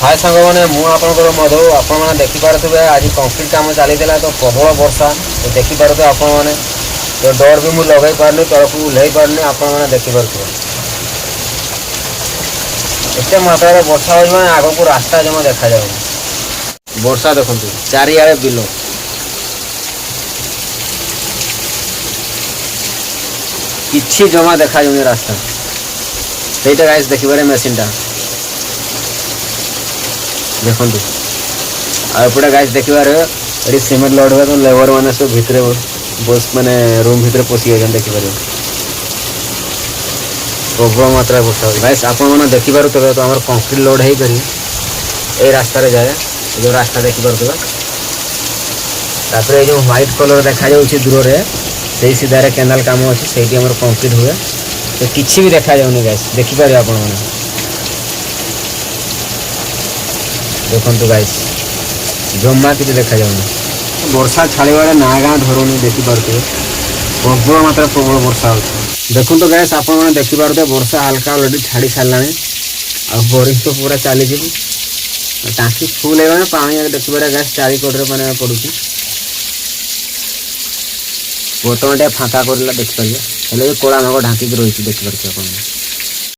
हाय सांग मैंने मुझे मधु आपने देखिपे आज कंक्रीट काम चली तो प्रबल वर्षा तो देखिपे आपने तो डर भी मुझे लगे पारनी तलक ओह्ल पारनी आपने देखिपे एत मात्रा वर्षा हो आग को रास्ता जमा देखा जाए वर्षा देखु चारिआडे बिल किसी जमा देखा जाऊनी रास्ता सहीटा गाइस देखिए मेसीन टा देखु आपटे गाइस देखिए सीमेंट लोड हुआ तो लेबर मैंने सब भितर बस मैंने रूम भितर पशि गए देखिपर प्रबल मात्रा वर्षा गाइस आपने देखिपे तो आम कंक्रीट लोड होकर ये रास्तार जाए जो रास्ता देखिपे जो व्हाइट कलर देखा दूर से सही सीधार केनाल काम अच्छे से कंक्रीट हुए तो किसी भी देखा जाऊनी गाइस देखिपारे आपण मैंने देखु गाइस जमा कि देखा जाऊनी वर्षा छाड़ा ना गाँ धरुनी देखिपे प्रबल मात्रा प्रबल वर्षा हो देखो तो गाइस आप देखिपे वर्षा हल्का अलरेडी छाड़ी सारा आ बोरिंग तो पूरा चली टाँकी फुल है पानी देखिपे गाइस चारिकड़े मैंने पड़ू बर्तमान फाँका कर देखिपारे कला मेघ ढांकी रही देखिपे।